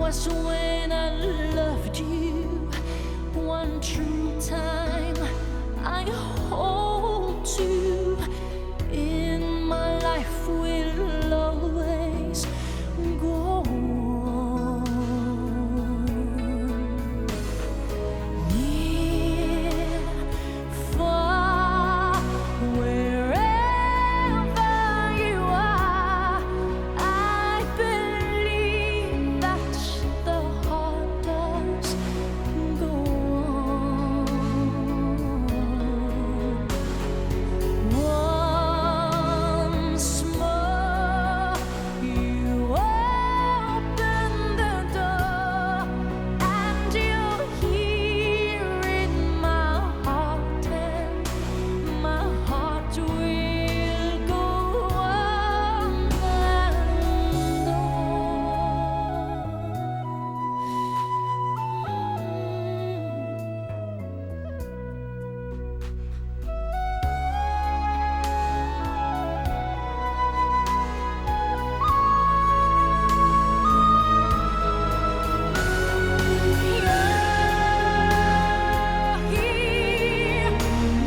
was when I loved you. One true time I hold to. In my life will always go on. Near, far, wherever you are, I believe that the heart does go on. Once more, you open the door, and you're here in my heart, and my heart will go on and on.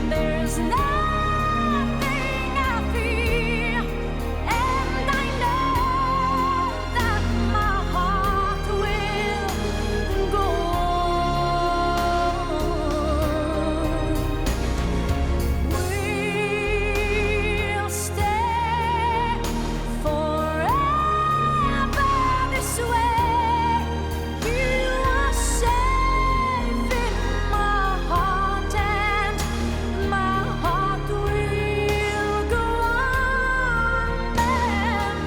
There's nothing I fear, and I know that my heart will go on. We'll stay forever this way. You are safe in my heart, and my heart will go on and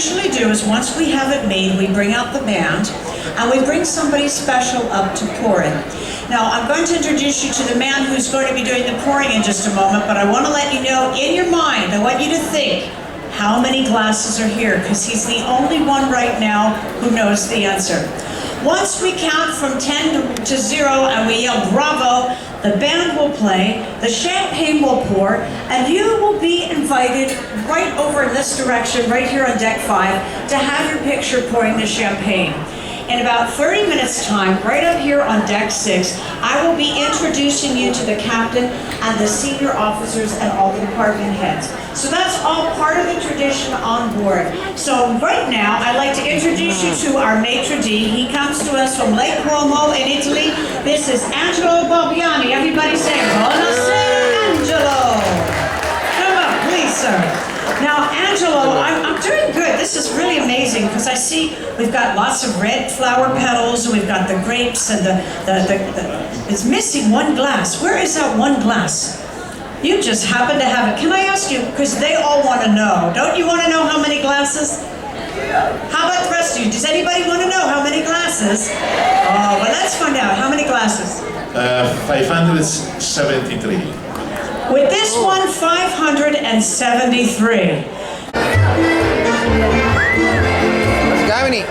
usually do is once we have it made, we bring out the band and we bring somebody special up to pour it. Now, I'm going to introduce you to the man who's going to be doing the pouring in just a moment, but I want to let you know, in your mind, I want you to think, how many glasses are here? Because he's the only one right now who knows the answer. Once we count from 10 to 0 and we yell bravo, the band will play, the champagne will pour, and you will be invited right over in this direction, right here on deck 5, to have your picture pouring the champagne. In about 30 minutes time, right up here on deck 6, I will be introducing you to the captain and the senior officers and all the department heads. So that's all part of the tradition on board. So right now, I'd like to introduce you to our maitre d'. He comes to us from Lake Como in Italy. This is Angelo Barbiani. Everybody say, buonasera, Angelo. Come up, please, sir. Now, Angelo, I'm doing good. This is really amazing because I see we've got lots of red flower petals and we've got the grapes and it's missing one glass. Where is that one glass? You just happen to have it. Can I ask you, because they all want to know. Don't you want to know how many glasses? How about the rest of you? Does anybody want to know how many glasses? Oh, well, let's find out. How many glasses? 573. With this one, 573. Skagway.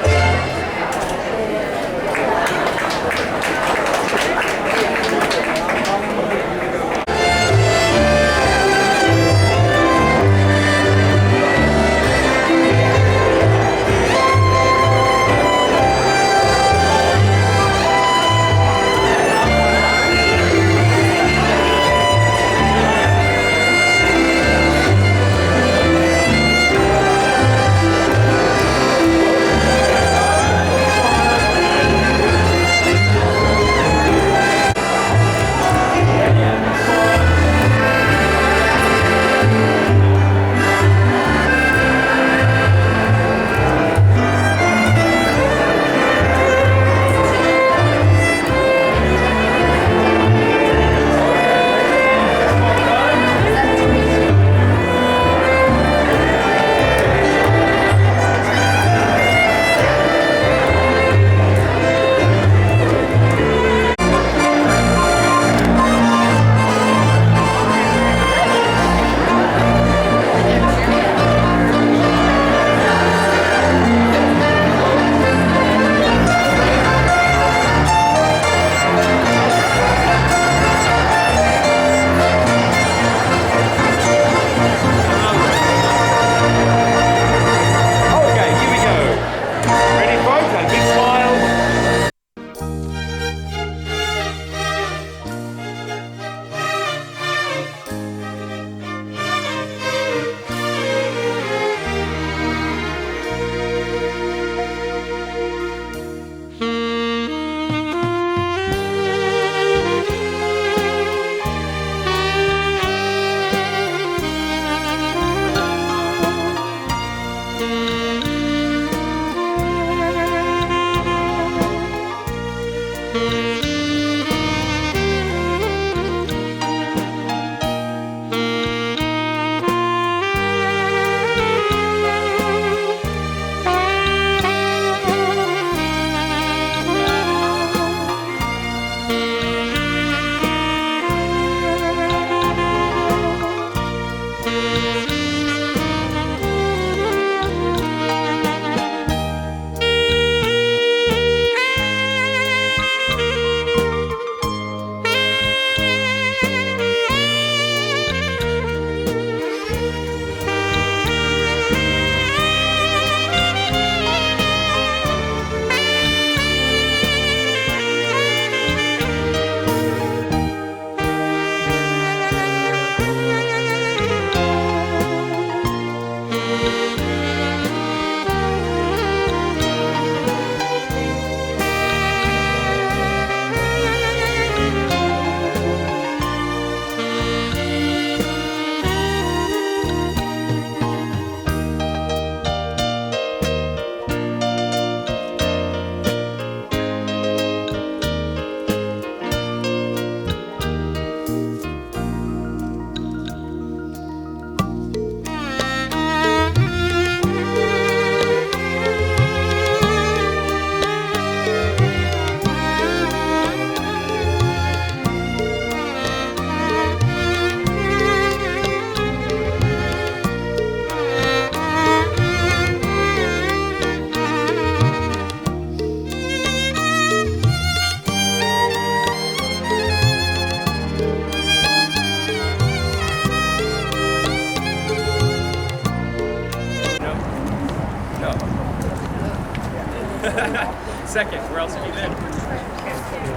second. Where else have you been?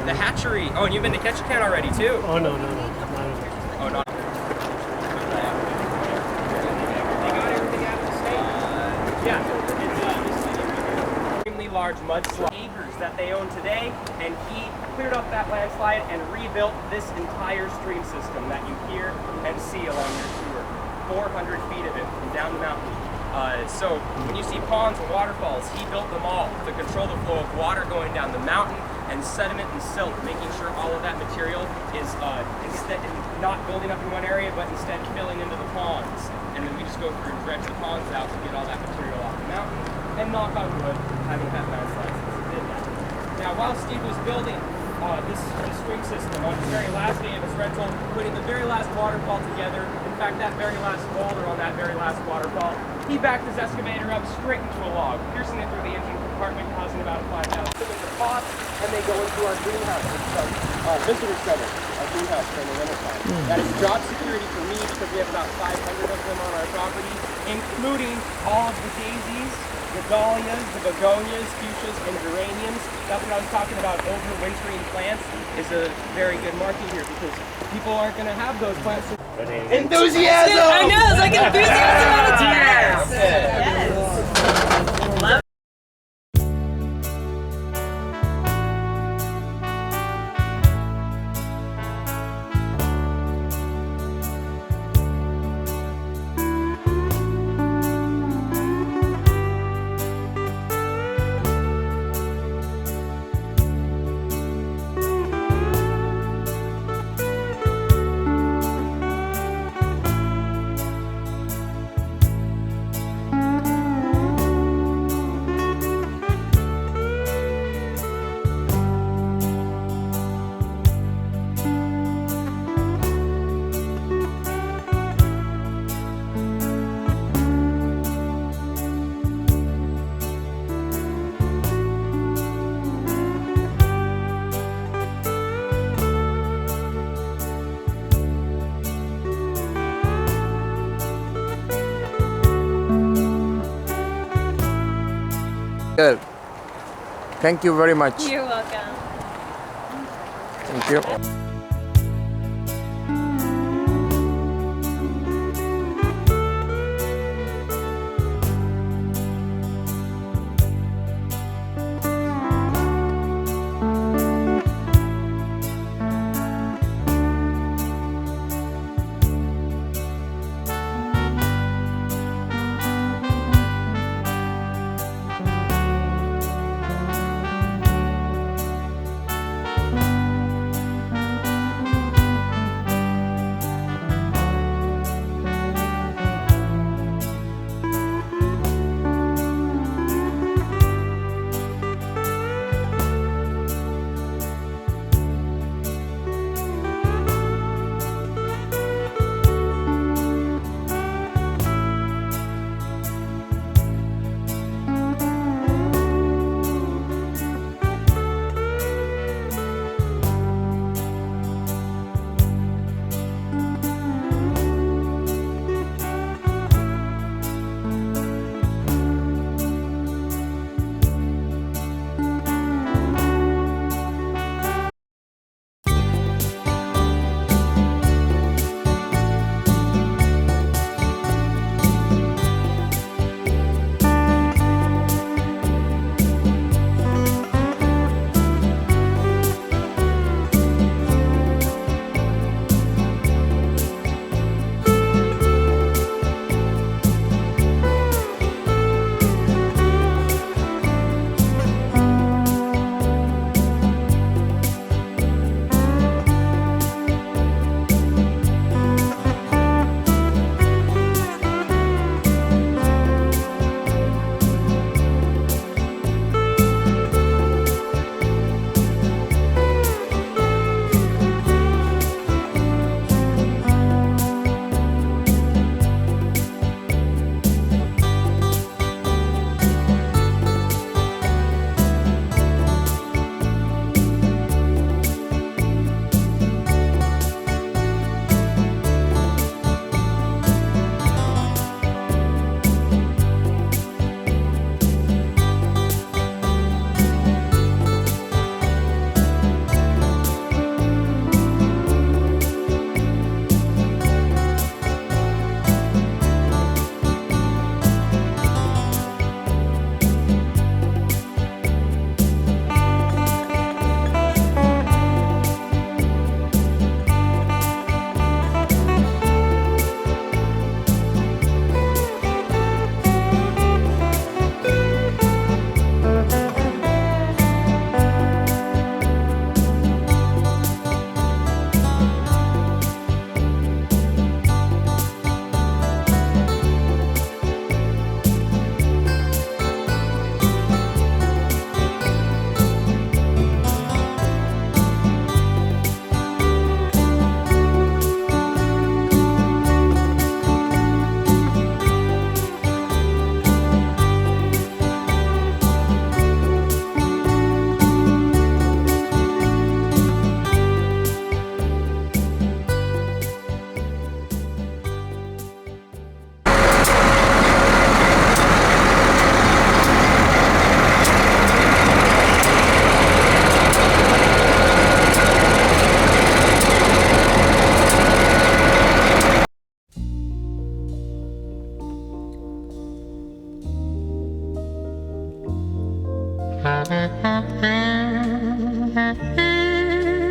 The hatchery. Oh, and you've been to Ketchikan already too? Oh, no. Oh, no. They got everything out of the state? Yeah. It's extremely large mudslide acres that they own today, and he cleared up that landslide and rebuilt this entire stream system that you hear and see along your tour. 400 feet of it from down the mountain. So when you see ponds and waterfalls, he built them all to control the flow of water going down the mountain and sediment and silt, making sure all of that material is instead not building up in one area, but instead filling into the ponds. And then we just go through and dredge the ponds out to get all that material off the mountain. And knock on wood, having had landslides since he did that. Now, while Steve was building this stream system on the very last day of his rental, putting the very last waterfall together, in fact, that very last boulder on that very last waterfall, he backed his excavator up straight into a log, piercing it through the engine compartment, causing about a 5,000. Put in the pot, and they go into our greenhouse, our visitor center, our greenhouse during the wintertime. That is job security for me because we have about 500 of them on our property, including all of the daisies, the dahlias, the begonias, fuchsias, and geraniums. That's what I was talking about, overwintering plants is a very good marking here because people aren't going to have those plants. Enthusiasm! I know, it's like enthusiasm at its best. Yes. Love Good. Thank you very much. You're welcome. Thank you.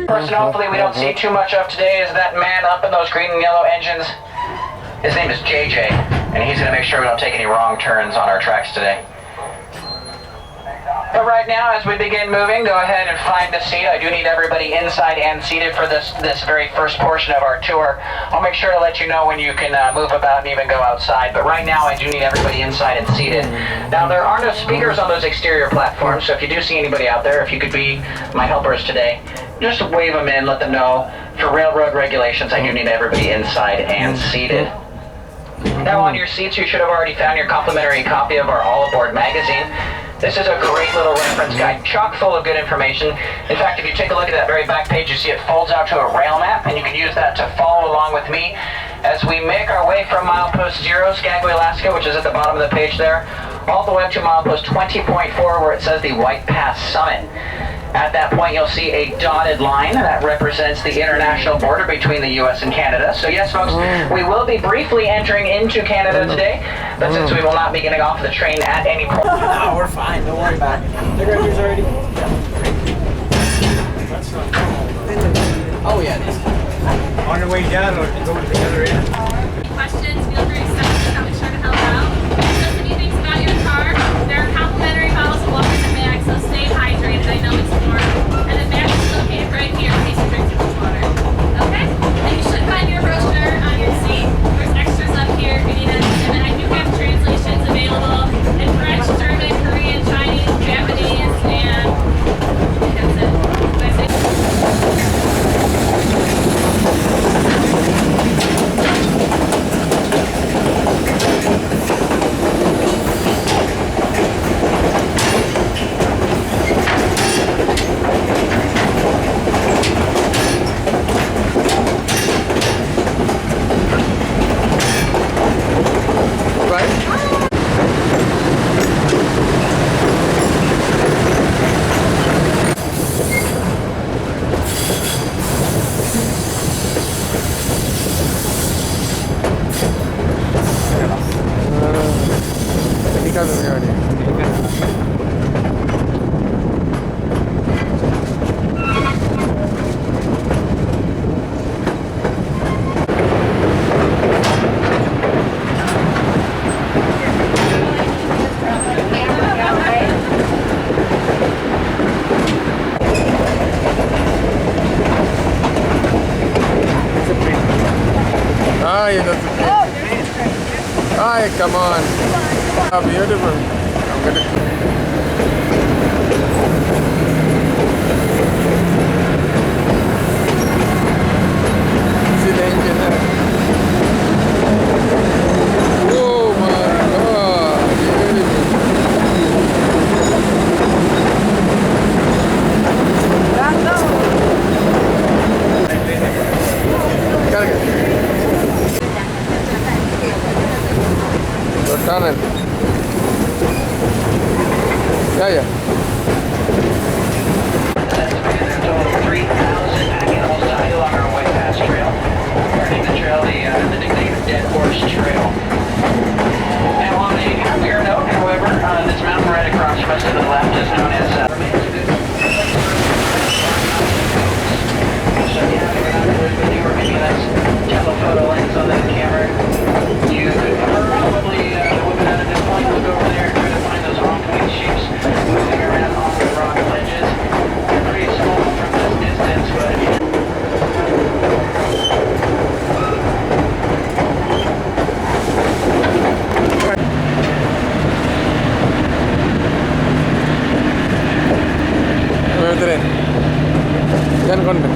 Person hopefully we don't see too much of today is that man up in those green and yellow engines. His name is JJ, and he's going to make sure we don't take any wrong turns on our tracks today. But right now, as we begin moving, go ahead and find a seat. I do need everybody inside and seated for this very first portion of our tour. I'll make sure to let you know when you can move about and even go outside. But right now, I do need everybody inside and seated. Now, there are no speakers on those exterior platforms, so if you do see anybody out there, if you could be my helpers today, just wave them in, let them know. For railroad regulations, I do need everybody inside and seated. Now, on your seats, you should have already found your complimentary copy of our All Aboard magazine. This is a great little reference guide, chock full of good information. In fact, if you take a look at that very back page, you see it folds out to a rail map, and you can use that to follow along with me as we make our way from milepost 0, Skagway, Alaska, which is at the bottom of the page there, all the way up to milepost 20.4, where it says the White Pass Summit. At that point, you'll see a dotted line that represents the international border between the U.S. and Canada. So yes, folks, we will be briefly entering into Canada today, but since we will not be getting off the train at any point. No, we're fine. Don't worry about it. The graders already. Oh yeah, it is. On the way down or to go to the other end. Questions, feel free to stop us. I'll be sure to help out. Just a few things about your car. There are complimentary bottles of water in the bag, so stay hydrated. I know it's warm. And the bag is located right here in case you drink too much water. Okay? And you should find your brochure on your seat. There's extras up here if you need it. And then I do have translations available in French, German, Korean, Chinese, Japanese, and that's it. That's it. Hi, come on. How beautiful. I'm gonna... See the engine there. Oh my God, beautiful. Tunnel. Yeah. Total 3,000 animals died along our White Pass Trail. Earning the trail the nickname Dead Horse Trail. Now on a happier note, however, this mountain right across from us to the left is known as so yeah, if you're not familiar with you or maybe that's telephoto lens on the camera, you could probably whip it out at this point, look over there and try to find those off-wing shapes moving around off the rock ledges. They're pretty small from this distance, but Yan konti.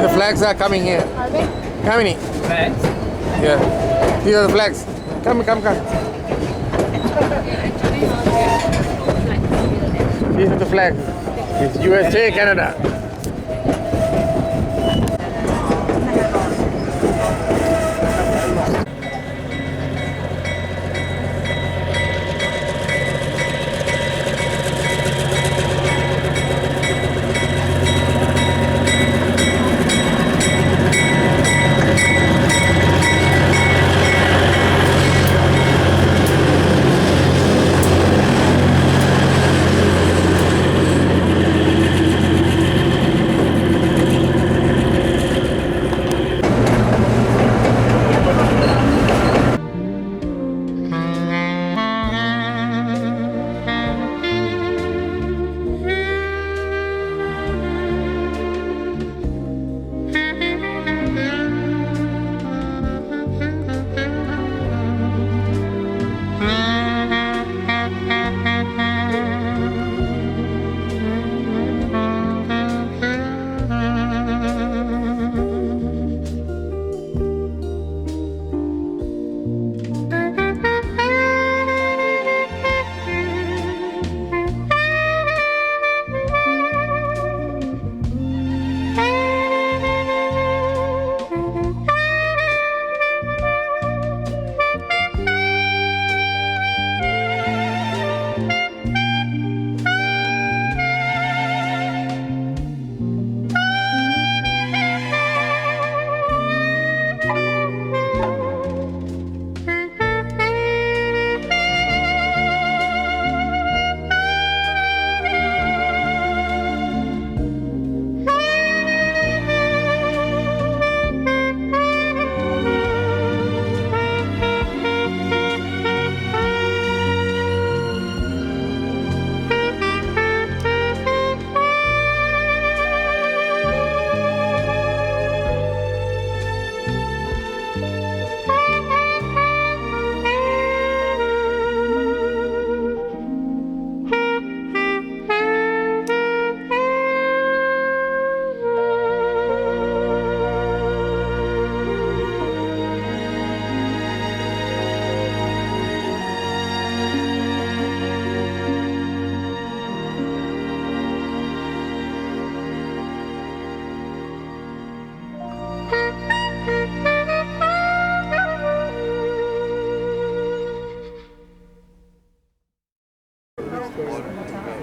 And the flags are coming here. Are they? Coming. Flags? Yeah. These are the flags. Come. These are the flags. It's USA, Canada.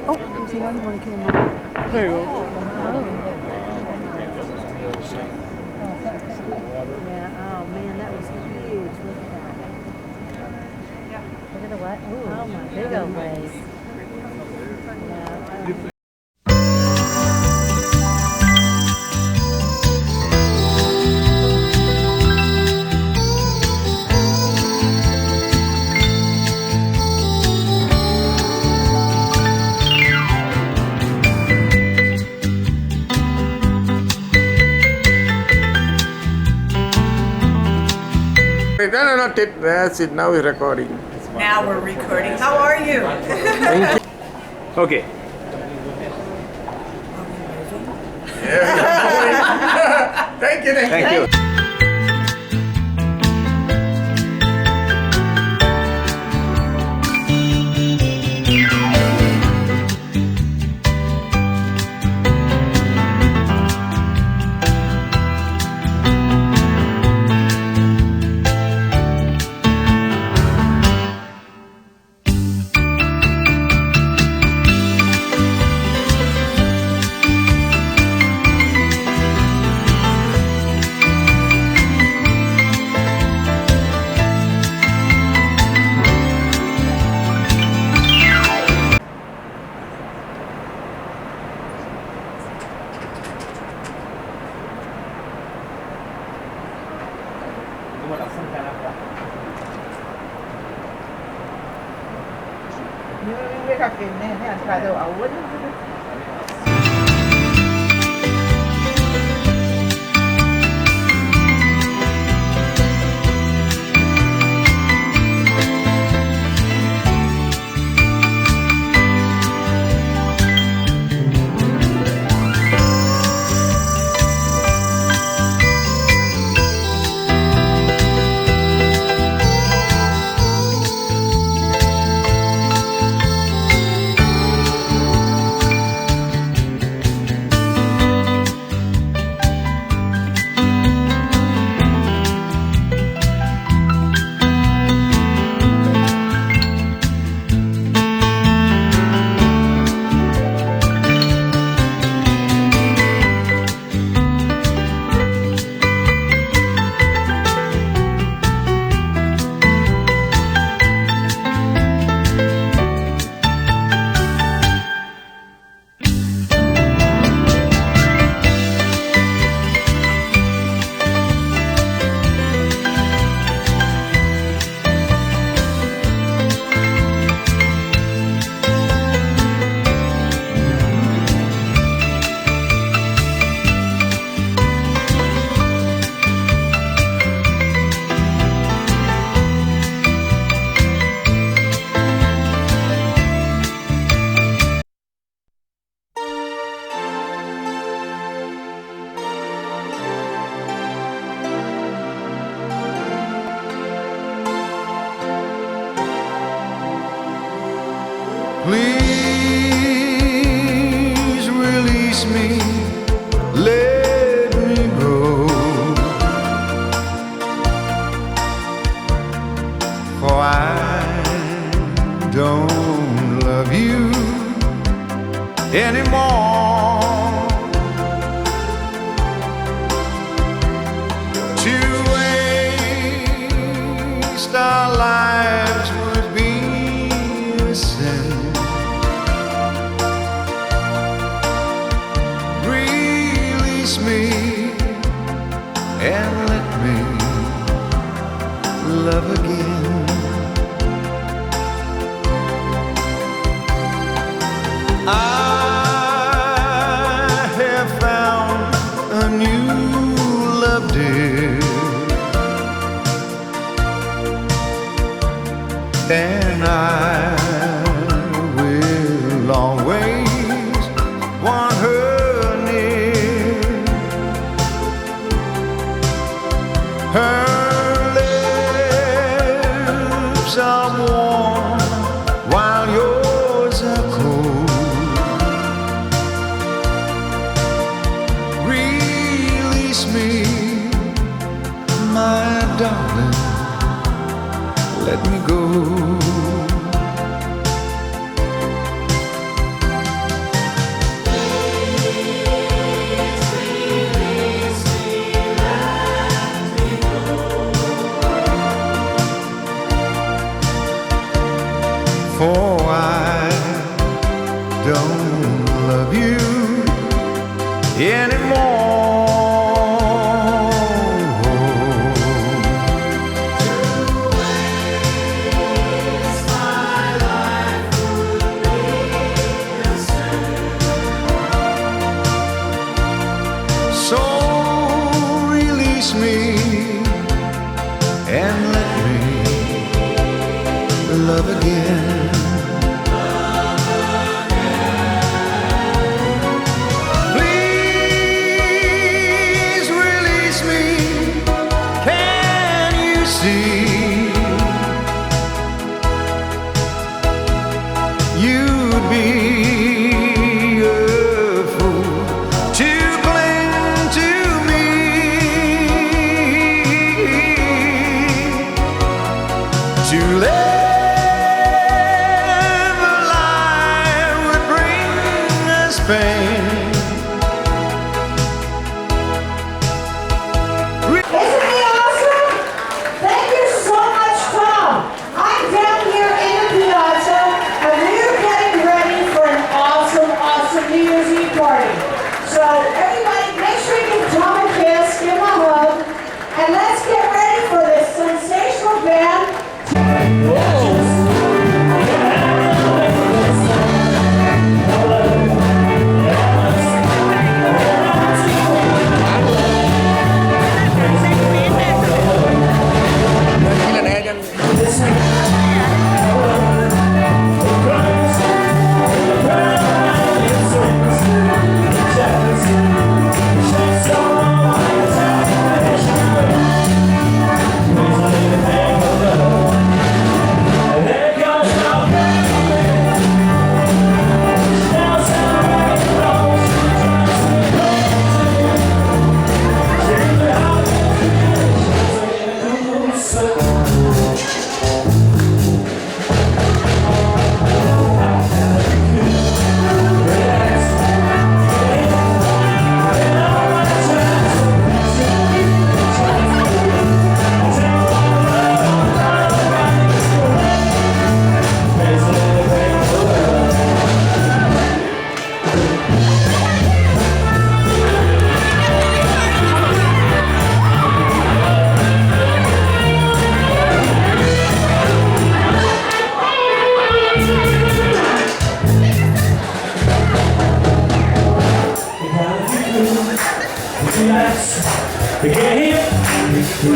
Oh, there's another one came out. There you go. Yeah, oh man, that was huge. Look at that. Look at the what? Ooh, oh my big old waves. Yeah. No, not it. That's it. Now we're recording. Now we're recording. How are you? Okay. Thank you. Thank you. Please release me, let me go. For I don't love you anymore. To waste our lives would be a sin. Release me and let me love again. I have found a new love, dear, and I will always want her near. Her lips are warm while yours are cold. Release me, my darling, let me go. For I don't love you anymore. So release me and let me love again. Please release me. Can you see? You'd be a fool to cling to me. To live a life would bring us pain. Isn't he awesome? Thank you so much, Tom. I'm down here in the piazza, and we're getting ready for an awesome, awesome New Year's Eve party. So everybody, make sure you give Tom a kiss, give him a hug, and let's get ready for this sensational band.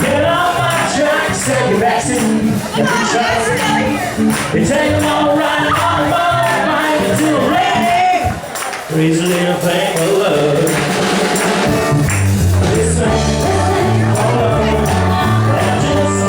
Get off my tracks, take your backseat. You take them all right on the line to the rain. Raise a little flame of love. Listen, just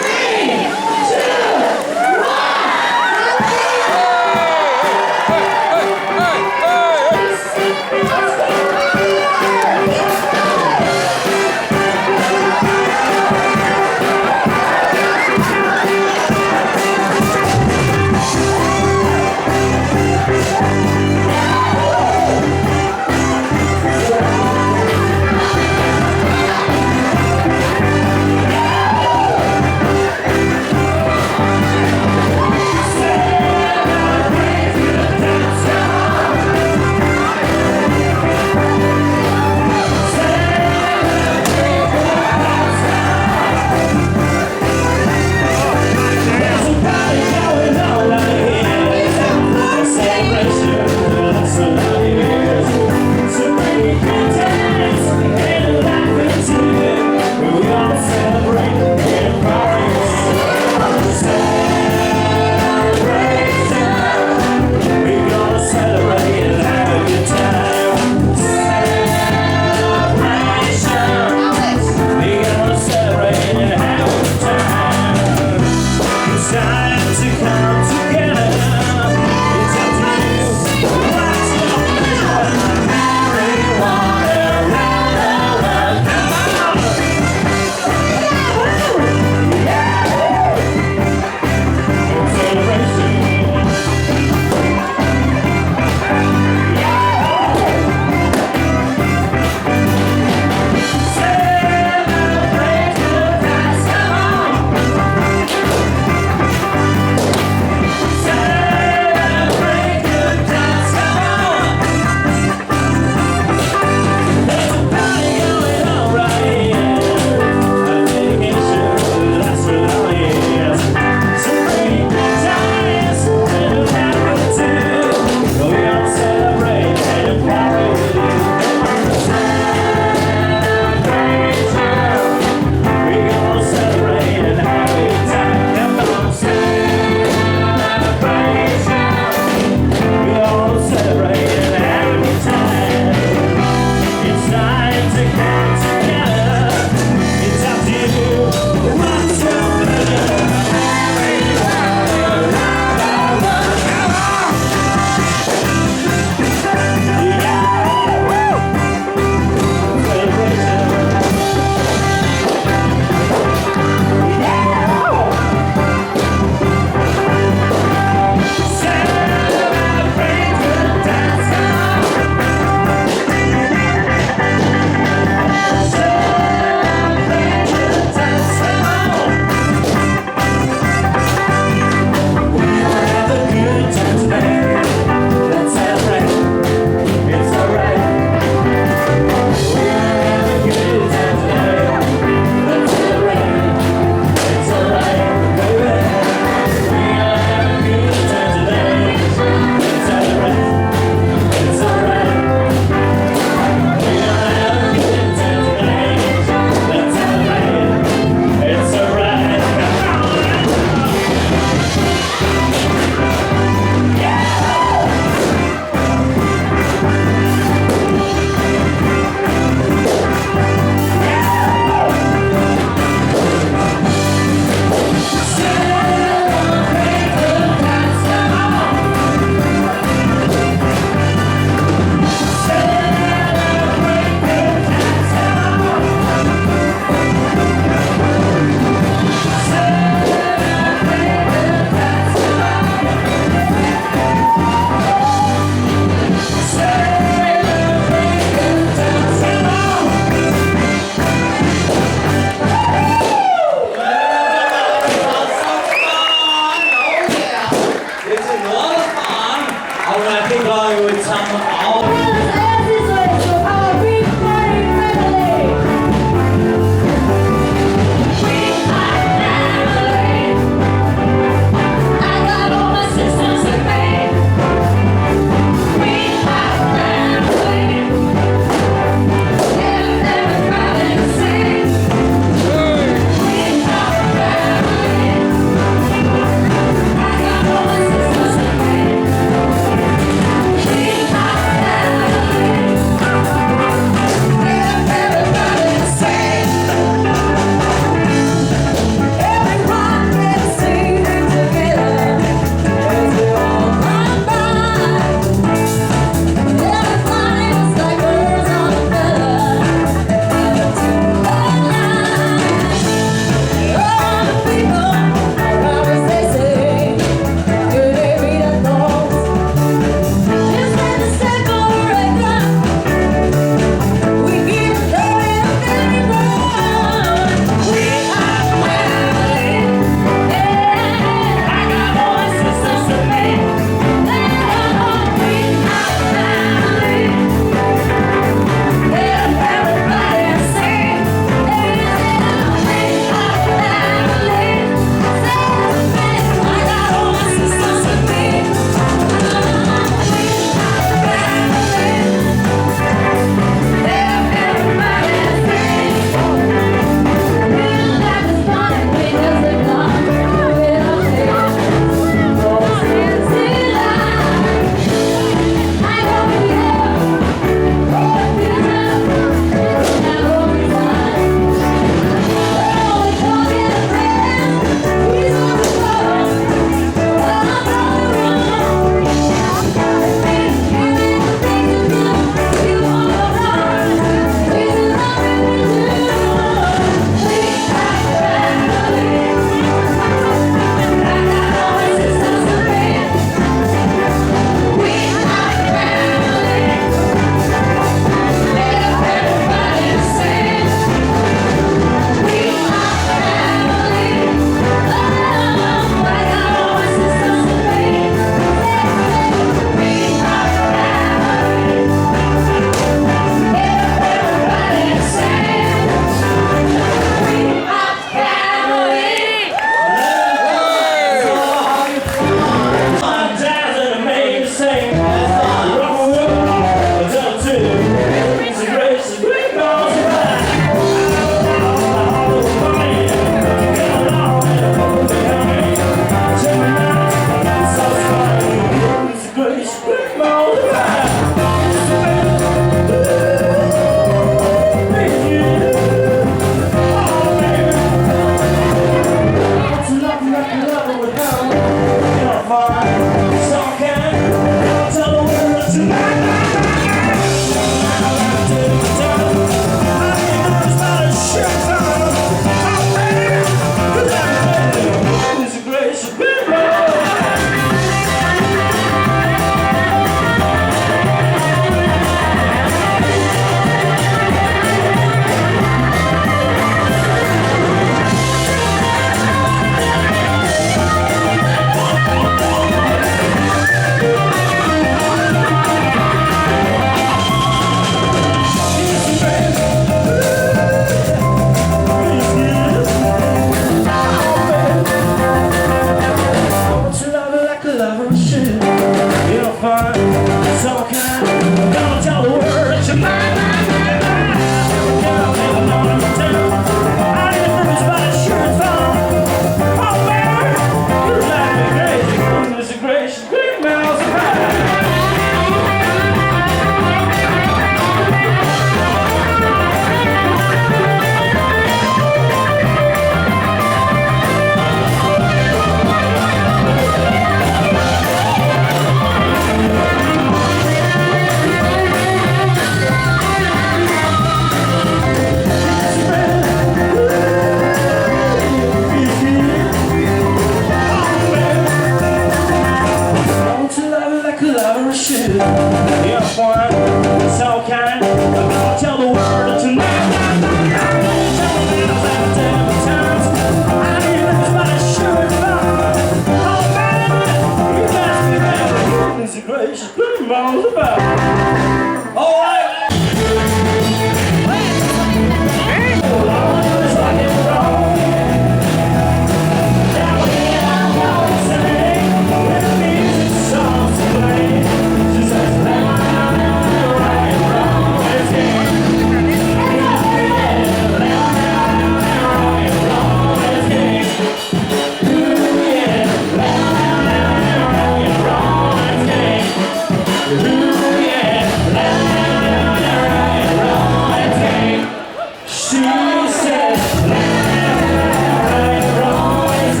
said, "Land always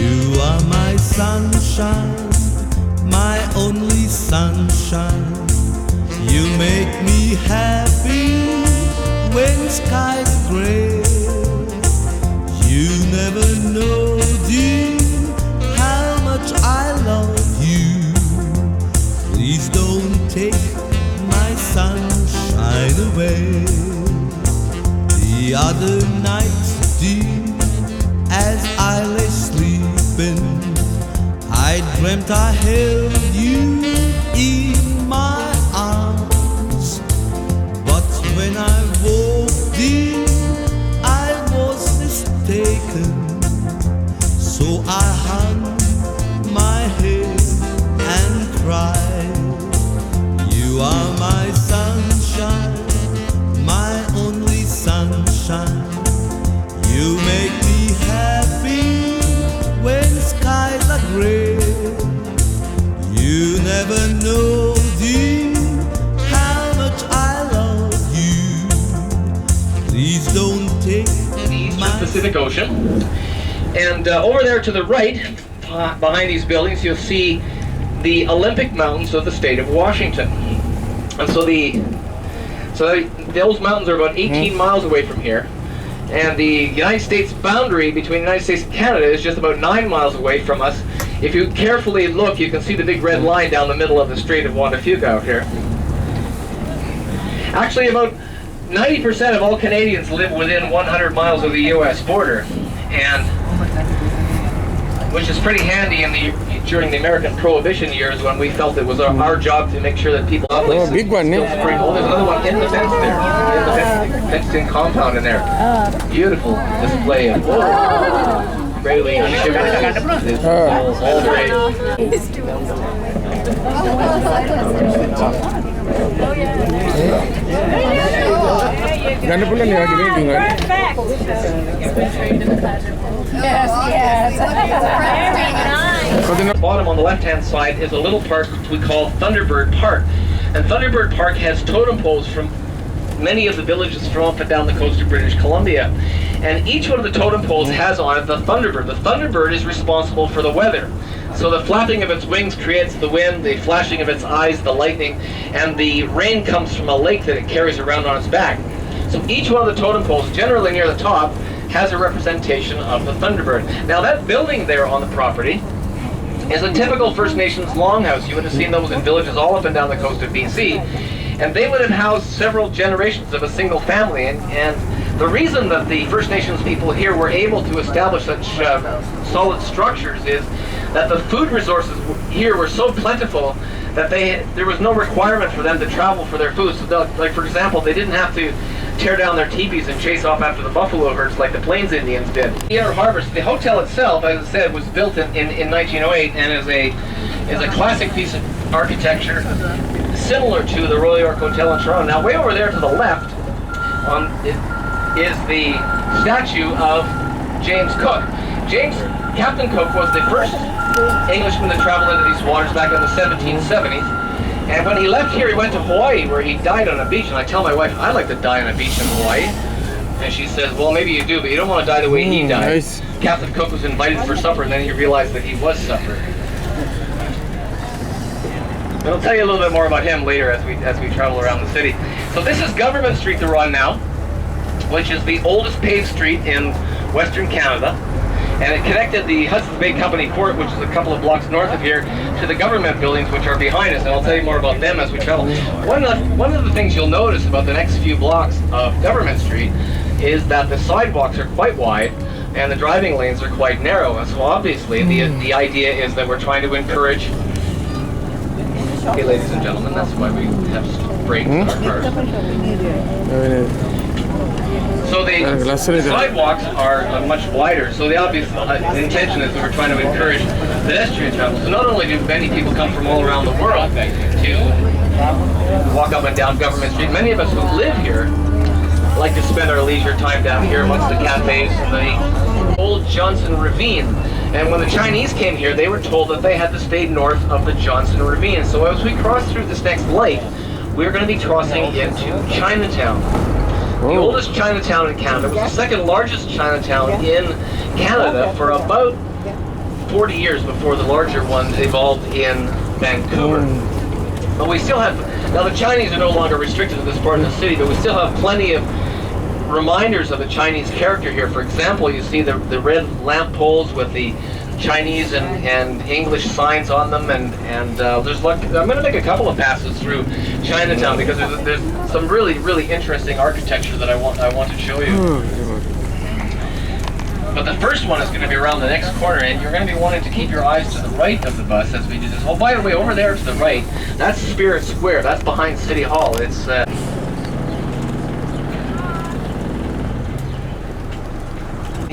You are my sunshine, my only sunshine. You make me happy when skies are gray. You never know, dear, how much I love you. Please don't take my sunshine away. The other night, dear, as I lay sleeping, I dreamt I held you in my arms. But when I woke, dear, I was mistaken. So I hung my head and cried. You are my sunshine, my only sunshine. You make me happy when skies are gray. You never know, dear, how much I love you. Please don't take The Eastern my Pacific Ocean. And over there to the right, behind these buildings, you'll see the Olympic Mountains of the state of Washington. And those mountains are about 18 miles away from here. And the United States boundary between the United States and Canada is just about 9 miles away from us. If you carefully look, you can see the big red line down the middle of the Strait of Juan de Fuca out here. Actually, about 90% of all Canadians live within 100 miles of the U.S. border, and which is pretty handy during the American Prohibition years when we felt it was our job to make sure that people. Oh, big one, still yeah. sprinkled. There's another one in the fence there, in the fenced-in compound in there. Beautiful display of Brayley unsugared. All great. Ganda pula ni lagi ni tinggal. The bottom on the left-hand side is a little park we call Thunderbird Park. And Thunderbird Park has totem poles from many of the villages from up and down the coast of British Columbia. And each one of the totem poles has on it the Thunderbird. The Thunderbird is responsible for the weather. So the flapping of its wings creates the wind, the flashing of its eyes, the lightning, and the rain comes from a lake that it carries around on its back. So each one of the totem poles, generally near the top, has a representation of the Thunderbird. Now that building there on the property is a typical First Nations longhouse. You would have seen those in villages all up and down the coast of BC. And they would have housed several generations of a single family. And the reason that the First Nations people here were able to establish such solid structures is that the food resources here were so plentiful that there was no requirement for them to travel for their food. So like for example, they didn't have to tear down their teepees and chase off after the buffalo herds like the Plains Indians did. The Outer Harvest, the hotel itself, as I said, was built in 1908 and is a classic piece of architecture similar to the Royal York Hotel in Toronto. Now way over there to the left is the statue of James Cook. Captain Cook was the first Englishman to travel into these waters back in the 1770s. And when he left here, he went to Hawaii, where he died on a beach. And I tell my wife, I'd like to die on a beach in Hawaii. And she says, well, maybe you do, but you don't want to die the way he died. Nice. Captain Cook was invited for supper, and then he realized that he was supper. And I'll tell you a little bit more about him later as we travel around the city. So this is Government Street that we're on now, which is the oldest paved street in Western Canada. And it connected the Hudson's Bay Company Court, which is a couple of blocks north of here, to the government buildings, which are behind us. And I'll tell you more about them as we travel. One of the things you'll notice about the next few blocks of Government Street is that the sidewalks are quite wide and the driving lanes are quite narrow. And so obviously the idea is that we're trying to encourage Okay, ladies and gentlemen, that's why we have brakes in our cars. So the sidewalks are much wider, so the obvious intention is that we're trying to encourage pedestrian travel. So not only do many people come from all around the world to walk up and down Government Street, many of us who live here like to spend our leisure time down here amongst the cafes and the old Johnson Ravine. And when the Chinese came here, they were told that they had to stay north of the Johnson Ravine. So as we cross through this next light, we're going to be crossing into Chinatown. The oldest Chinatown in Canada was the second largest Chinatown in Canada for about 40 years before the larger one evolved in Vancouver. But we still have, now the Chinese are no longer restricted to this part of the city, but we still have plenty of reminders of the Chinese character here. For example, you see the red lamp poles with the Chinese and English signs on them, and there's like, I'm going to make a couple of passes through Chinatown because there's some really interesting architecture that I want to show you. But the first one is going to be around the next corner, and you're going to be wanting to keep your eyes to the right of the bus as we do this. Oh, by the way, over there to the right, that's Spirit Square. That's behind City Hall. It's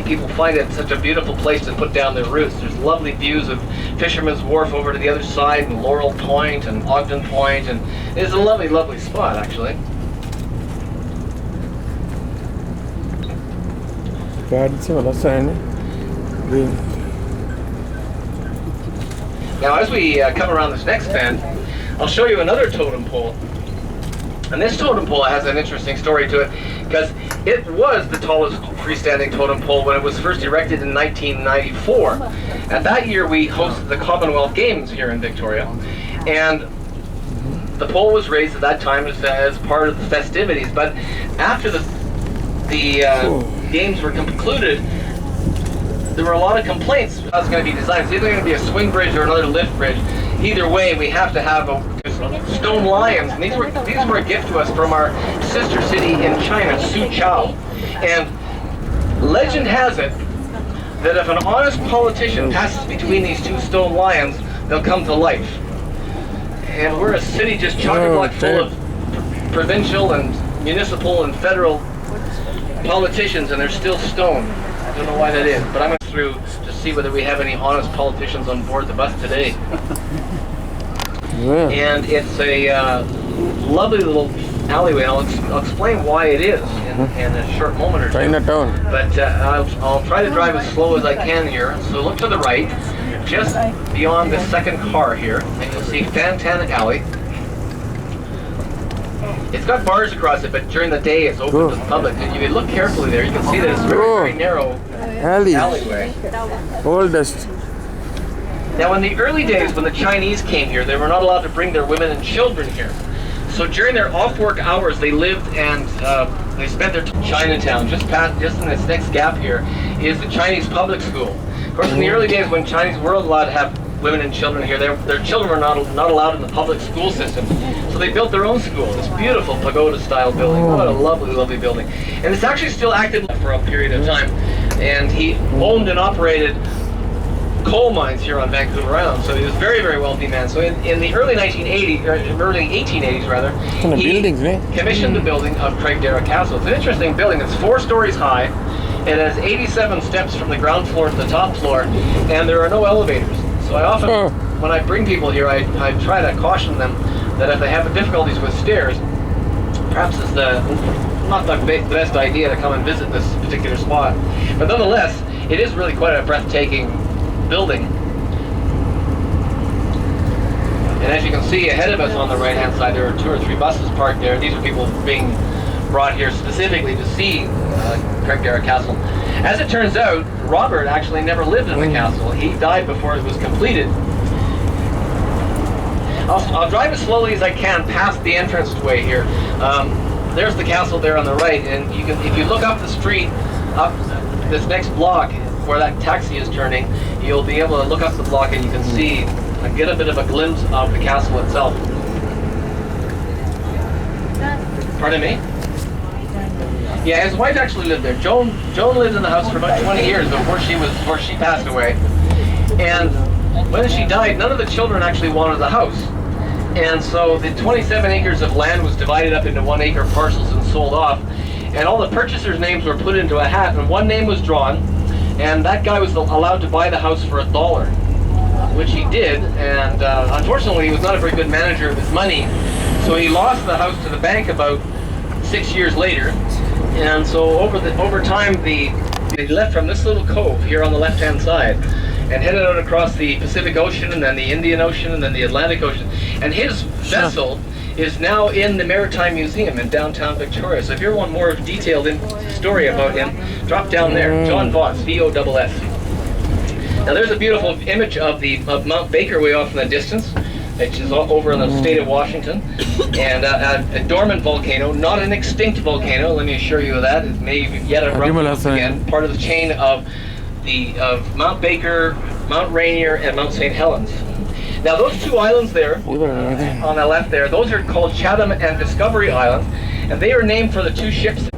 people find it such a beautiful place to put down their roots. There's lovely views of Fisherman's Wharf over to the other side, and Laurel Point and Ogden Point, and it's a lovely spot actually. Now as we come around this next bend, I'll show you another totem pole. And this totem pole has an interesting story to it because it was the tallest freestanding totem pole when it was first erected in 1994. And that year we hosted the Commonwealth Games here in Victoria. And the pole was raised at that time as part of the festivities. But after the games were concluded, there were a lot of complaints how it's going to be designed. It's either going to be a swing bridge or another lift bridge. Either way, we have to have stone lions, and these were a gift to us from our sister city in China, Suzhou. And legend has it that if an honest politician passes between these two stone lions, they'll come to life. And we're a city just chock-a-block full of provincial and municipal and federal politicians, and they're still stone. I don't know why that is, but I'm going through to see whether we have any honest politicians on board the bus today. Yeah. And it's a lovely little alleyway. I'll explain why it is in a short moment or two. Chinatown. But I'll try to drive as slow as I can here. So look to the right, just beyond the second car here, and you'll see Fantana Alley. It's got bars across it, but during the day it's open to the public. And if you look carefully there, you can see that it's very narrow alleyway. Oldest. Now in the early days when the Chinese came here, they were not allowed to bring their women and children here. So during their off-work hours, they lived and they spent their time in Chinatown. Just in this next gap here is the Chinese public school. Of course, in the early days when Chinese were allowed to have women and children here, their children were not allowed in the public school system. So they built their own school, this beautiful pagoda-style building. What a lovely building. And it's actually still active for a period of time. And he owned and operated coal mines here on Vancouver Island, so he was a very wealthy man. So in the early 1980s, or early 1880s rather, he commissioned the building of Craigdarroch Castle. It's an interesting building. It's 4 stories high. It has 87 steps from the ground floor to the top floor, and there are no elevators. So I often, when I bring people here, I try to caution them that if they have difficulties with stairs, perhaps it's not the best idea to come and visit this particular spot. But nonetheless, it is really quite a breathtaking building. And as you can see ahead of us on the right hand side, there are 2 or 3 buses parked there. These are people being brought here specifically to see Craigdarroch Castle. As it turns out, Robert actually never lived in the castle. He died before it was completed. I'll drive as slowly as I can past the entranceway here. There's the castle there on the right, and you can, if you look up the street, up this next block where that taxi is turning, you'll be able to look up the block and you can see and get a bit of a glimpse of the castle itself. Pardon me? Yeah, his wife actually lived there. Joan lived in the house for about 20 years before she passed away. And when she died, none of the children actually wanted the house. And so the 27 acres of land was divided up into 1 acre parcels and sold off. And all the purchasers' names were put into a hat, and one name was drawn, and that guy was allowed to buy the house for $1, which he did. And unfortunately, he was not a very good manager of his money, so he lost the house to the bank about 6 years later. And so over time, they left from this little cove here on the left-hand side and headed out across the Pacific Ocean and then the Indian Ocean and then the Atlantic Ocean. And his vessel is now in the Maritime Museum in downtown Victoria. So if you want more detailed story about him, drop down there. John Voss, V-O-S-S. Now there's a beautiful image of Mount Baker way off in the distance, which is over in the state of Washington. And a dormant volcano, not an extinct volcano, let me assure you of that. It may yet erupt again, part of the chain of Mount Baker, Mount Rainier, and Mount St. Helens. Now those two islands there, on the left there, those are called Chatham and Discovery Islands, and they are named for the two ships.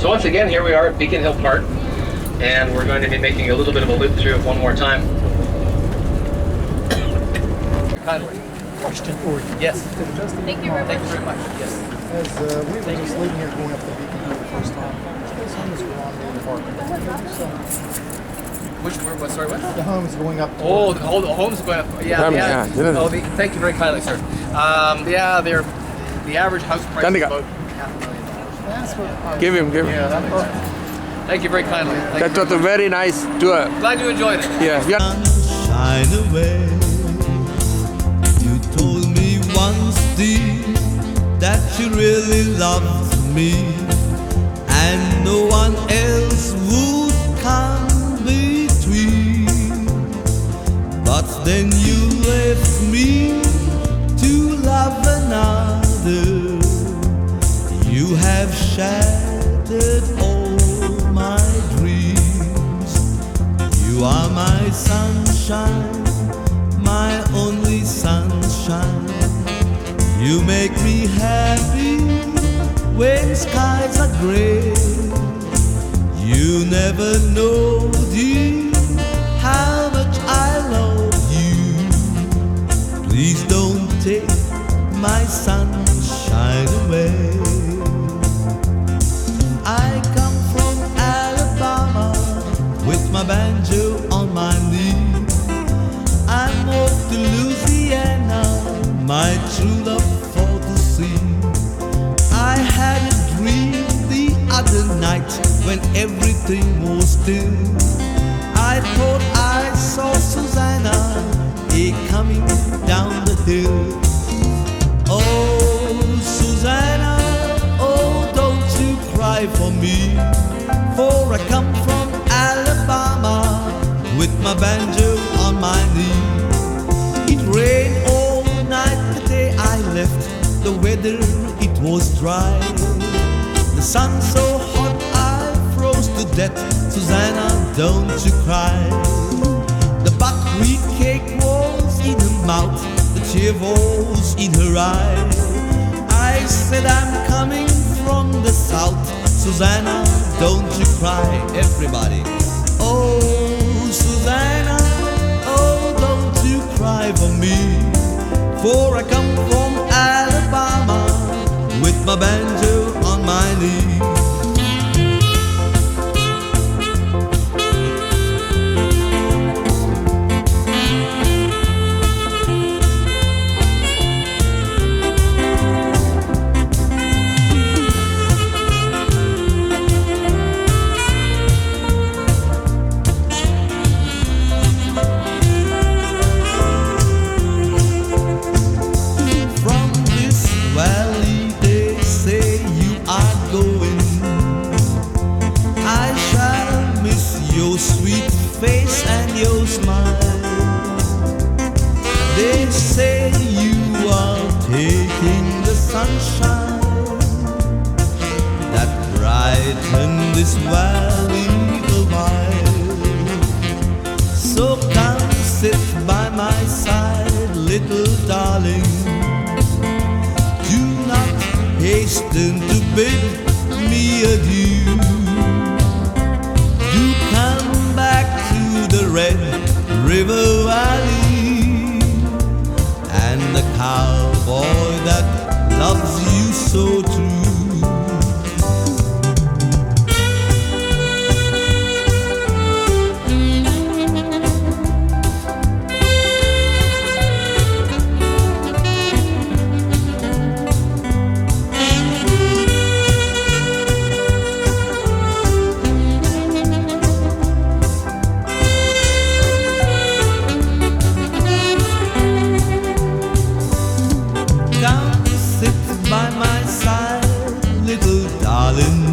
So once again, here we are at Beacon Hill Park, and we're going to be making a little bit of a loop through it one more time. Question for you. Yes. Thank you very much. Thank you very much. Yes. As we were just leaving here going up the Beacon Hill the first time, those homes were on the park. What, sorry, what? The homes going up. Oh, the homes going up. Yeah. Oh, thank you very kindly, sir. Yeah, the average house price is about $500,000. Give him. Yeah, that's perfect. Thank you very kindly. That was a very nice tour. Glad you enjoyed it. Yeah. Shine away. You told me once, dear, that you really loved me, and no one else would come between. But then you left me to love another. You have shattered all my dreams. You are my sunshine, my only sunshine. You make me happy when skies are gray. You never know, dear, how much I love you. Please don't take my sunshine away. I come from Alabama with my banjo on my knee. I moved to Louisiana, my true love for the sea. I had a dream the other night when everything was still. I thought I saw Susanna coming down the hill. Oh, Susanna, oh, don't you cry for me, for I come from Alabama with my banjo on my knee. It rained all night the day I left, the weather it was dry. The sun so hot I froze to death. Susanna, don't you cry. The buckwheat cake was in her mouth, the tear was in her eye. I said I'm coming from the south. Susanna, don't you cry, everybody. Oh, Susanna, oh, don't you cry for me, for I come from Alabama with my banjo on my knee. Face and your smile. They say you are taking the sunshine that brightened this valley a while. So come sit by my side, little darling. Do not hasten to bid me adieu. Red River Valley, and the cowboy that loves you so true. Come sit by my side, little darling.